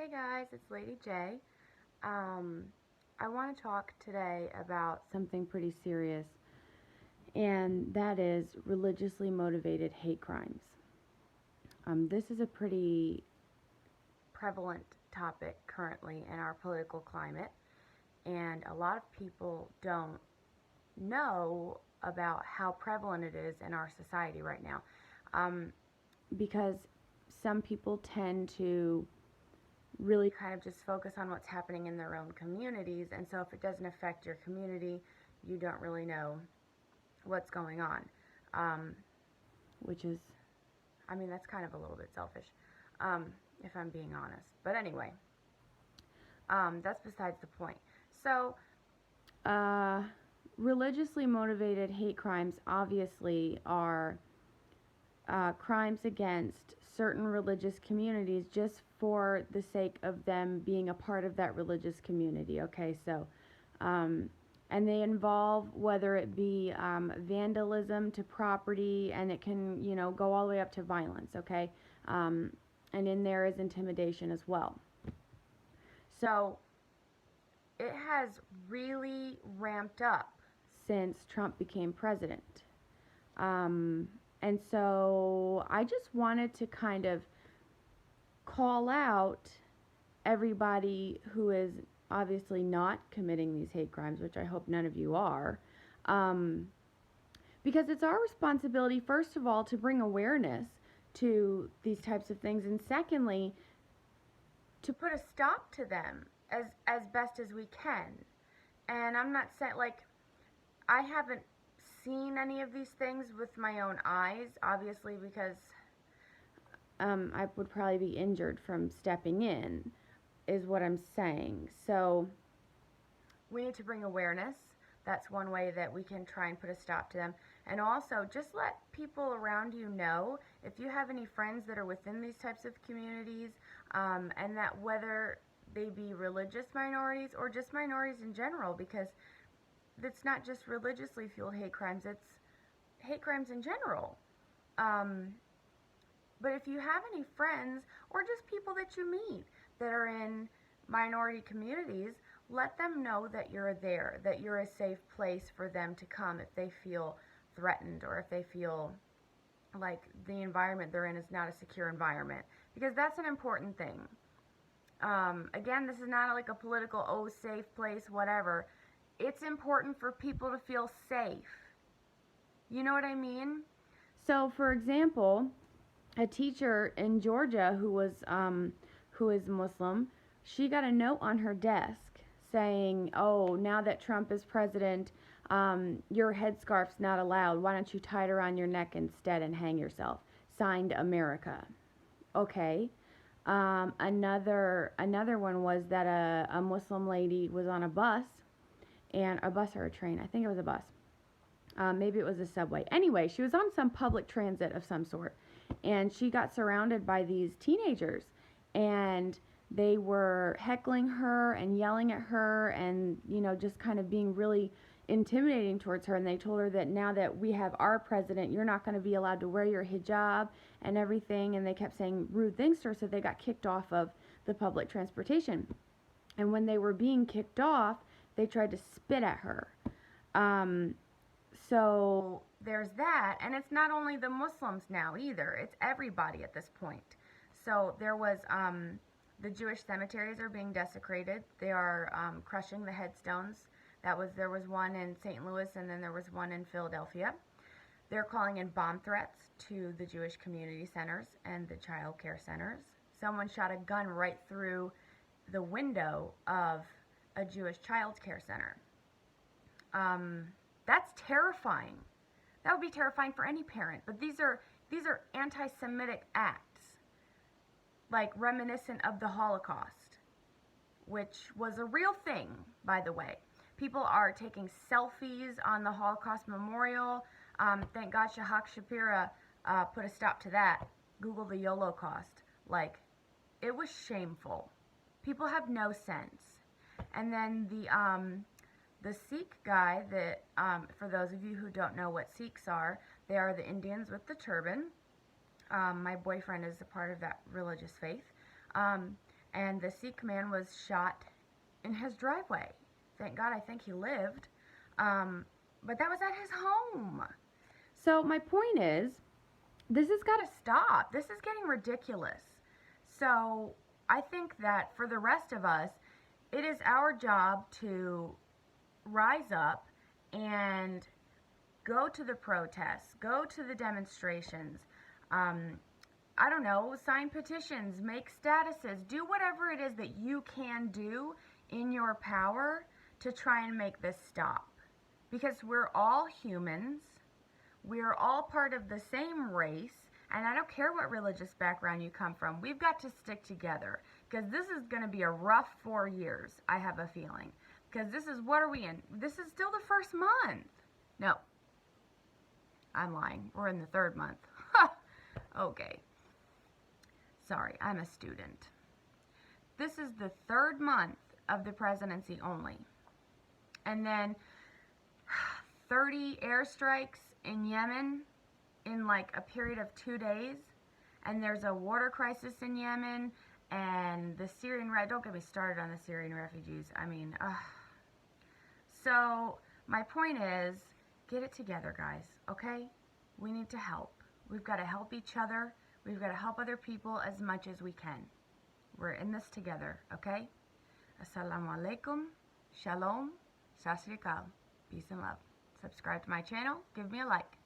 Hey guys, it's Lady J. I want to talk today about something pretty serious, and that is religiously motivated hate crimes. This is a pretty prevalent topic currently in our political climate, and a lot of people don't know about how prevalent it is in our society right now. Because some people tend to really kind of just focus on what's happening in their own communities, and so if it doesn't affect your community, you don't really know what's going on. Which is, I mean, that's kind of a little bit selfish, if I'm being honest. But anyway, that's besides the point. So, religiously motivated hate crimes obviously are crimes against certain religious communities just for the sake of them being a part of that religious community. Okay, so and they involve whether it be vandalism to property, and it can go all the way up to violence. Okay, and in there is intimidation as well. So it has really ramped up since Trump became president. And so I just wanted to kind of call out everybody who is obviously not committing these hate crimes, which I hope none of you are, because it's our responsibility, first of all, to bring awareness to these types of things, and secondly, to put a stop to them as best as we can. And I'm not saying, like, I haven't seen any of these things with my own eyes, obviously, because I would probably be injured from stepping in, is what I'm saying. So we need to bring awareness. That's one way that we can try and put a stop to them. And also, just let people around you know if you have any friends that are within these types of communities, and that whether they be religious minorities or just minorities in general, because it's not just religiously fueled hate crimes, it's hate crimes in general. But if you have any friends or just people that you meet that are in minority communities, let them know that you're there, that you're a safe place for them to come if they feel threatened or if they feel like the environment they're in is not a secure environment, because that's an important thing. Again, this is not like a political, safe place, whatever. It's important for people to feel safe. You know what I mean? So, for example, a teacher in Georgia who is Muslim, she got a note on her desk saying, "Oh, now that Trump is president, your headscarf's not allowed. Why don't you tie it around your neck instead and hang yourself? Signed, America." Okay. Another one was that a Muslim lady was on a bus, and a bus or a train, I think it was a bus. Maybe it was a subway. Anyway, she was on some public transit of some sort, and she got surrounded by these teenagers, and they were heckling her and yelling at her and, just kind of being really intimidating towards her. And they told her that now that we have our president, you're not going to be allowed to wear your hijab and everything. And they kept saying rude things to her, so they got kicked off of the public transportation. And when they were being kicked off, they tried to spit at her. So there's that, and it's not only the Muslims now either, it's everybody at this point. So there was, the Jewish cemeteries are being desecrated. They are crushing the headstones. There was one in St. Louis, and then there was one in Philadelphia. They're calling in bomb threats to the Jewish community centers and the child care centers. Someone shot a gun right through the window of a Jewish child care center. That's terrifying. That would be terrifying for any parent. But these are anti-Semitic acts, like reminiscent of the Holocaust, which was a real thing, by the way. People are taking selfies on the Holocaust Memorial. Thank God Shahak Shapira put a stop to that. Google the YOLOcaust. Like, it was shameful. People have no sense. And then the Sikh guy that, for those of you who don't know what Sikhs are, they are the Indians with the turban. My boyfriend is a part of that religious faith. and the Sikh man was shot in his driveway. Thank God, I think he lived. But that was at his home. So my point is, this has got to stop. This is getting ridiculous. So I think that for the rest of us, it is our job to rise up and go to the protests, go to the demonstrations, I don't know, sign petitions, make statuses, do whatever it is that you can do in your power to try and make this stop. Because we're all humans, we're all part of the same race, and I don't care what religious background you come from, we've got to stick together. Because this is going to be a rough 4 years, I have a feeling. Because this is, what are we in? This is still the first month. No. I'm lying. We're in the third month. Okay. Sorry, I'm a student. This is the third month of the presidency only. And then 30 airstrikes in Yemen in like a period of 2 days. And there's a water crisis in Yemen. And the Syrian, don't get me started on the Syrian refugees. I mean, So, my point is, get it together, guys, okay? We need to help. We've got to help each other. We've got to help other people as much as we can. We're in this together, okay? Assalamu alaikum, shalom, sasrikal, peace and love. Subscribe to my channel, give me a like.